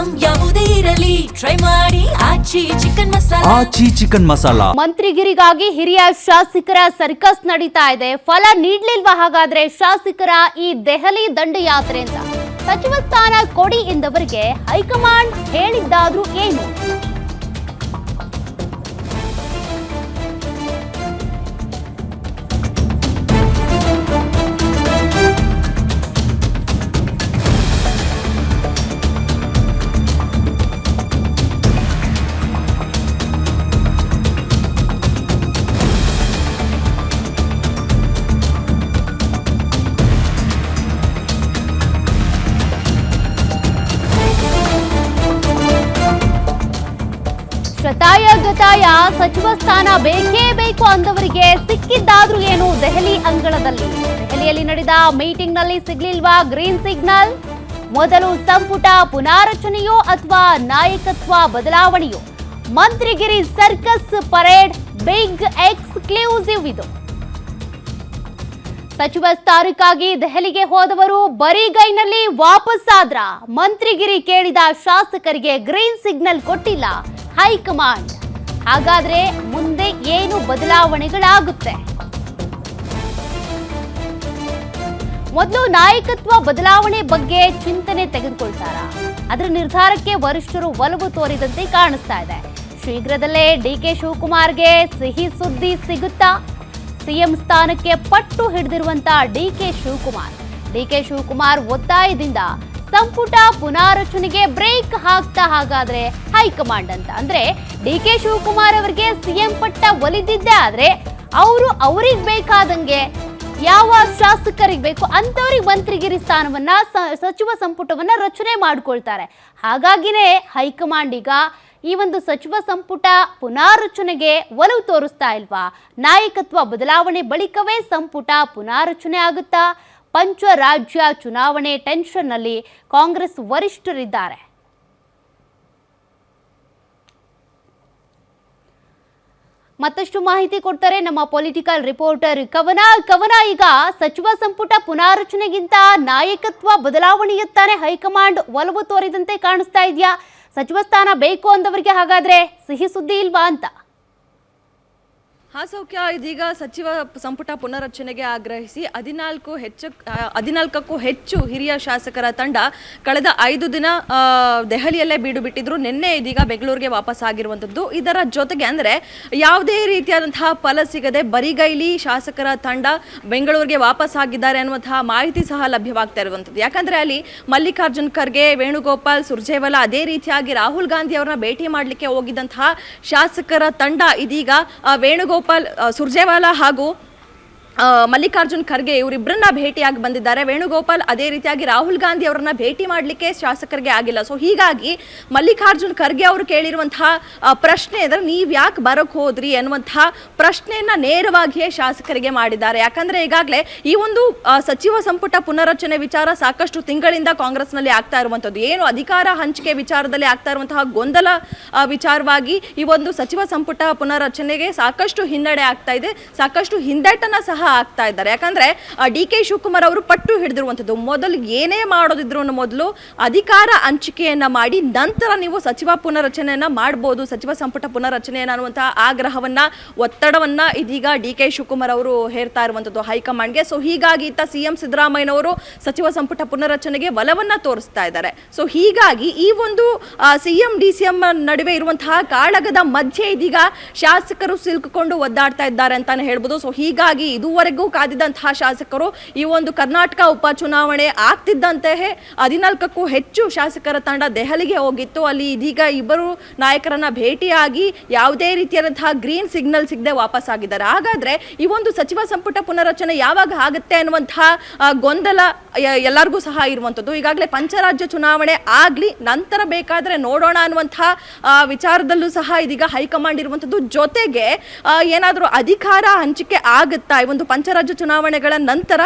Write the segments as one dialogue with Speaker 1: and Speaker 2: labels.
Speaker 1: Item ಯಾವುದೇ ಇರಲಿ try ಮಾಡಿ ಆಚಿ ಚಿಕನ್ ಮಸಾಲಾ.
Speaker 2: ಮಂತ್ರಿಗಿರಿಗಾಗಿ ಹಿರಿಯ ಶಾಸಕರ ಸರ್ಕಸ್ ನಡೀತಾ ಇದೆ. ಫಲ ನೀಡ್ಲಿಲ್ವಾ ಹಾಗಾದ್ರೆ ಶಾಸಕರ ಈ ದೆಹಲಿ ದಂಡಯಾತ್ರೆ ಅಂತ? ಸಚಿವ ಸ್ಥಾನ ಕೊಡಿ ಎಂದವರಿಗೆ ಹೈಕಮಾಂಡ್ ಹೇಳಿದ್ದಾದ್ರೂ ಏನು? ಶತಾಯ ಗತಾಯ ಸಚಿವ ಸ್ಥಾನ ಬೇಕೇ ಬೇಕು ಅಂದವರಿಗೆ ಸಿಕ್ಕಿದ್ದಾದ್ರೂ ಏನು? ದೆಹಲಿ ಅಂಗಳದಲ್ಲಿ ದೆಹಲಿಯಲ್ಲಿ ನಡೆದ ಮೀಟಿಂಗ್ ನಲ್ಲಿ ಸಿಗ್ಲಿಲ್ವಾ ಗ್ರೀನ್ ಸಿಗ್ನಲ್? ಮೊದಲು ಸಂಪುಟ ಪುನಾರಚನೆಯೋ ಅಥವಾ ನಾಯಕತ್ವ ಬದಲಾವಣೆಯೋ? ಮಂತ್ರಿಗಿರಿ ಸರ್ಕಸ್ ಪರೇಡ್ ಬಿಗ್ ಎಕ್ಸ್ಕ್ಲೂಸಿವ್ ಇದು. ಸಚಿವ ಸ್ಥಾನಕ್ಕಾಗಿ ದೆಹಲಿಗೆ ಹೋದವರು ಬರಿಗೈನಲ್ಲಿ ವಾಪಸ್ ಆದ್ರ? ಮಂತ್ರಿಗಿರಿ ಕೇಳಿದ ಶಾಸಕರಿಗೆ ಗ್ರೀನ್ ಸಿಗ್ನಲ್ ಕೊಟ್ಟಿಲ್ಲ ಹೈಕಮಾಂಡ್. ಹಾಗಾದ್ರೆ ಮುಂದೆ ಏನು ಬದಲಾವಣೆಗಳಾಗುತ್ತೆ? ಮೊದಲು ನಾಯಕತ್ವ ಬದಲಾವಣೆ ಬಗ್ಗೆ ಚಿಂತನೆ ತೆಗೆದುಕೊಳ್ತಾರ? ಅದರ ನಿರ್ಧಾರಕ್ಕೆ ವರಿಷ್ಠರು ಒಲವು ತೋರಿದಂತೆ ಕಾಣಿಸ್ತಾ ಇದೆ. ಶೀಘ್ರದಲ್ಲೇ ಡಿಕೆ ಶಿವಕುಮಾರ್ಗೆ ಸಿಹಿ ಸುದ್ದಿ ಸಿಗುತ್ತಾ? ಸಿಎಂ ಸ್ಥಾನಕ್ಕೆ ಪಟ್ಟು ಹಿಡಿದಿರುವಂತ ಡಿಕೆ ಶಿವಕುಮಾರ್ ಒತ್ತಾಯದಿಂದ ಸಂಪುಟ ಪುನಾರಚನೆಗೆ ಬ್ರೇಕ್ ಹಾಕ್ತಾ ಹಾಗಾದ್ರೆ ಹೈಕಮಾಂಡ್ ಅಂತ? ಅಂದ್ರೆ ಡಿಕೆ ಶಿವಕುಮಾರ್ ಅವರಿಗೆ ಸಿಎಂ ಪಟ್ಟ ಒಲಿದಿದ್ದೆ ಆದ್ರೆ ಅವ್ರಿಗೆ ಬೇಕಾದಂಗೆ ಯಾವ ಶಾಸಕರಿಗೆ ಬೇಕು ಅಂತವ್ರಿಗೆ ಮಂತ್ರಿಗಿರಿ ಸ್ಥಾನವನ್ನ ಸಚಿವ ಸಂಪುಟವನ್ನ ರಚನೆ ಮಾಡ್ಕೊಳ್ತಾರೆ. ಹಾಗಾಗಿನೇ ಹೈಕಮಾಂಡ್ ಈಗ ಈ ಒಂದು ಸಚಿವ ಸಂಪುಟ ಪುನಾರಚನೆಗೆ ಒಲವು ತೋರಿಸ್ತಾ ಇಲ್ವಾ? ನಾಯಕತ್ವ ಬದಲಾವಣೆ ಬಳಿಕವೇ ಸಂಪುಟ ಪುನಾರಚನೆ ಆಗುತ್ತಾ? ಪಂಚರಾಜ್ಯ ಚುನಾವಣೆ ಟೆನ್ಷನ್ನಲ್ಲಿ ಕಾಂಗ್ರೆಸ್ ವರಿಷ್ಠರಿದ್ದಾರೆ. ಮತ್ತಷ್ಟು ಮಾಹಿತಿ ಕೊಡ್ತಾರೆ ನಮ್ಮ ಪೊಲಿಟಿಕಲ್ ರಿಪೋರ್ಟರ್ ಕವನ. ಈಗ ಸಚಿವ ಸಂಪುಟ ಪುನಾರಚನೆಗಿಂತ ನಾಯಕತ್ವ ಬದಲಾವಣೆಯತ್ತಾನೆ ಹೈಕಮಾಂಡ್ ಒಲವು ತೋರಿದಂತೆ ಕಾಣಿಸ್ತಾ ಇದೆಯಾ? ಸಚಿವ ಸ್ಥಾನ ಬೇಕು ಅಂದವರಿಗೆ ಹಾಗಾದ್ರೆ ಸಿಹಿ ಸುದ್ದಿ ಇಲ್ವಾ ಅಂತ?
Speaker 3: ಸೌಖ್ಯ, ಇದೀಗ ಸಚಿವ ಸಂಪುಟ ಪುನರಚನೆಗೆ ಆಗ್ರಹಿಸಿ 14ಕ್ಕೂ ಹೆಚ್ಚು ಹಿರಿಯ ಶಾಸಕರ ತಂಡ ಕಳೆದ 5 ದಿನ ದೆಹಲಿಯಲ್ಲೇ ಬೀಡು ಬಿಟ್ಟಿದ್ರು. ನಿನ್ನೆ ಇದೀಗ ಬೆಂಗಳೂರಿಗೆ ವಾಪಸ್ ಆಗಿರುವಂಥದ್ದು. ಇದರ ಜೊತೆಗೆ ಅಂದರೆ ಯಾವುದೇ ರೀತಿಯಾದಂತಹ ಫಲ ಸಿಗದೆ ಬರಿಗೈಲಿ ಶಾಸಕರ ತಂಡ ಬೆಂಗಳೂರಿಗೆ ವಾಪಸ್ ಆಗಿದ್ದಾರೆ ಅನ್ನುವಂತಹ ಮಾಹಿತಿ ಸಹ ಲಭ್ಯವಾಗ್ತಾ ಇರುವಂಥದ್ದು. ಯಾಕಂದರೆ ಅಲ್ಲಿ ಮಲ್ಲಿಕಾರ್ಜುನ್ ಖರ್ಗೆ, ವೇಣುಗೋಪಾಲ್, ಸುರ್ಜೇವಾಲಾ, ಅದೇ ರೀತಿಯಾಗಿ ರಾಹುಲ್ ಗಾಂಧಿ ಅವರನ್ನ ಭೇಟಿ ಮಾಡಲಿಕ್ಕೆ ಹೋಗಿದ್ದಂತಹ ಶಾಸಕರ ತಂಡ ಇದೀಗ ವೇಣುಗೋಪಾಲ್, ಸುರ್ಜೇವಾಲಾ ಹಾಗೂ ಮಲ್ಲಿಕಾರ್ಜುನ್ ಖರ್ಗೆ ಇವರಿಬ್ಬರನ್ನ ಭೇಟಿಯಾಗಿ ಬಂದಿದ್ದಾರೆ. ವೇಣುಗೋಪಾಲ್ ಅದೇ ರೀತಿಯಾಗಿ ರಾಹುಲ್ ಗಾಂಧಿ ಅವರನ್ನ ಭೇಟಿ ಮಾಡಲಿಕ್ಕೆ ಶಾಸಕರಿಗೆ ಆಗಿಲ್ಲ. ಸೊ ಹೀಗಾಗಿ ಮಲ್ಲಿಕಾರ್ಜುನ್ ಖರ್ಗೆ ಅವರು ಕೇಳಿರುವಂತಹ ಪ್ರಶ್ನೆ ಅಂದರೆ ನೀವು ಯಾಕೆ ಬರೋಕ್ಕೆ ಹೋದ್ರಿ ಅನ್ನುವಂತಹ ಪ್ರಶ್ನೆಯನ್ನ ನೇರವಾಗಿಯೇ ಶಾಸಕರಿಗೆ ಮಾಡಿದ್ದಾರೆ. ಯಾಕಂದ್ರೆ ಈಗಾಗಲೇ ಈ ಒಂದು ಸಚಿವ ಸಂಪುಟ ಪುನರಚನೆ ವಿಚಾರ ಸಾಕಷ್ಟು ತಿಂಗಳಿಂದ ಕಾಂಗ್ರೆಸ್ನಲ್ಲಿ ಆಗ್ತಾ ಇರುವಂಥದ್ದು. ಏನು ಅಧಿಕಾರ ಹಂಚಿಕೆ ವಿಚಾರದಲ್ಲಿ ಆಗ್ತಾ ಇರುವಂತಹ ಗೊಂದಲ ವಿಚಾರವಾಗಿ ಈ ಒಂದು ಸಚಿವ ಸಂಪುಟ ಪುನರಚನೆಗೆ ಸಾಕಷ್ಟು ಹಿನ್ನಡೆ ಆಗ್ತಾ ಇದೆ, ಸಾಕಷ್ಟು ಹಿಂದೆಟನ್ನ ಸಹ ಆಗ್ತಾ ಇದ್ದಾರೆ. ಯಾಕಂದ್ರೆ ಡಿಕೆ ಶಿವಕುಮಾರ್ ಅವರು ಪಟ್ಟು ಹಿಡಿದಿರುವಂಥದ್ದು ಮೊದಲು ಏನೇ ಮಾಡೋದಿದ್ರು ಮೊದಲು ಅಧಿಕಾರ ಹಂಚಿಕೆಯನ್ನ ಮಾಡಿ ನಂತರ ನೀವು ಸಚಿವ ಪುನರಚನೆಯನ್ನ ಮಾಡಬಹುದು, ಸಚಿವ ಸಂಪುಟ ಪುನರಚನೆಯನ್ನ ಅನ್ನುವಂತಹ ಆಗ್ರಹವನ್ನ, ಒತ್ತಡವನ್ನ ಇದೀಗ ಡಿಕೆ ಶಿವಕುಮಾರ್ ಅವರು ಹೇರ್ತಾ ಇರುವಂಥದ್ದು ಹೈಕಮಾಂಡ್ಗೆ. ಸೊ ಹೀಗಾಗಿ ಇತ್ತ ಸಿಎಂ ಸಿದ್ದರಾಮಯ್ಯನವರು ಸಚಿವ ಸಂಪುಟ ಪುನರಚನೆಗೆ ಒಲವನ್ನ ತೋರಿಸ್ತಾ ಇದ್ದಾರೆ. ಸೊ ಹೀಗಾಗಿ ಈ ಒಂದು ಸಿಎಂ ಡಿಸಿಎಂ ನಡುವೆ ಇರುವಂತಹ ಕಾಳಗದ ಮಧ್ಯೆ ಇದೀಗ ಶಾಸಕರು ಸಿಲುಕಿಕೊಂಡು ಒದ್ದಾಡ್ತಾ ಇದ್ದಾರೆ ಅಂತಾನೆ ಹೇಳ್ಬೋದು. ಸೊ ಹೀಗಾಗಿ ಇದುವರೆಗೂ ಕಾದಿದ್ದಂತಹ ಶಾಸಕರು ಈ ಒಂದು ಕರ್ನಾಟಕ ಉಪಚುನಾವಣೆ ಆಗ್ತಿದ್ದಂತೆಯೇ 14ಕ್ಕೂ ಹೆಚ್ಚು ಶಾಸಕರ ತಂಡ ದೆಹಲಿಗೆ ಹೋಗಿತ್ತು. ಅಲ್ಲಿ ಇದೀಗ ಇಬ್ಬರು ನಾಯಕರನ್ನ ಭೇಟಿಯಾಗಿ ಯಾವುದೇ ರೀತಿಯಾದಂತಹ ಗ್ರೀನ್ ಸಿಗ್ನಲ್ ಸಿಗದೆ ವಾಪಸ್ ಆಗಿದ್ದಾರೆ. ಹಾಗಾದ್ರೆ ಈ ಒಂದು ಸಚಿವ ಸಂಪುಟ ಪುನರಚನೆ ಯಾವಾಗ ಆಗುತ್ತೆ ಅನ್ನುವಂತಹ ಗೊಂದಲ ಎಲ್ಲರಿಗೂ ಸಹ ಇರುವಂಥದ್ದು. ಈಗಾಗಲೇ ಪಂಚರಾಜ್ಯ ಚುನಾವಣೆ ಆಗ್ಲಿ, ನಂತರ ಬೇಕಾದ್ರೆ ನೋಡೋಣ ಅನ್ನುವಂತಹ ವಿಚಾರದಲ್ಲೂ ಸಹ ಇದೀಗ ಹೈಕಮಾಂಡ್ ಇರುವಂಥದ್ದು. ಜೊತೆಗೆ ಏನಾದರೂ ಅಧಿಕಾರ ಹಂಚಿಕೆ ಆಗುತ್ತಾ ಈ ಒಂದು ಪಂಚರಾಜ್ಯ ಚುನಾವಣೆಗಳ ನಂತರ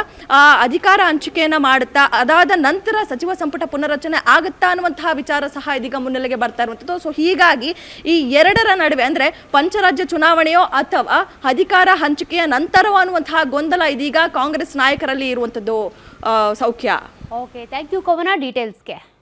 Speaker 3: ಅಧಿಕಾರ ಹಂಚಿಕೆಯನ್ನ ಮಾಡುತ್ತಾ, ಅದಾದ ನಂತರ ಸಚಿವ ಸಂಪುಟ ಪುನರಚನೆ ಆಗುತ್ತಾ ಅನ್ನುವಂತಹ ವಿಚಾರ ಸಹ ಇದೀಗ ಮುನ್ನೆಲೆಗೆ ಬರ್ತಾ ಇರುವಂಥದ್ದು. ಸೊ ಹೀಗಾಗಿ ಈ ಎರಡರ ನಡುವೆ ಅಂದ್ರೆ ಪಂಚರಾಜ್ಯ ಚುನಾವಣೆಯೋ ಅಥವಾ ಅಧಿಕಾರ ಹಂಚಿಕೆಯ ನಂತರವೋ ಅನ್ನುವಂತಹ ಗೊಂದಲ ಇದೀಗ ಕಾಂಗ್ರೆಸ್ ನಾಯಕರಲ್ಲಿ ಇರುವಂಥದ್ದು. ಸೌಖ್ಯ.
Speaker 2: ಓಕೆ, ಥ್ಯಾಂಕ್ ಯು ಕವನ ಡೀಟೇಲ್ಸ್ಗೆ.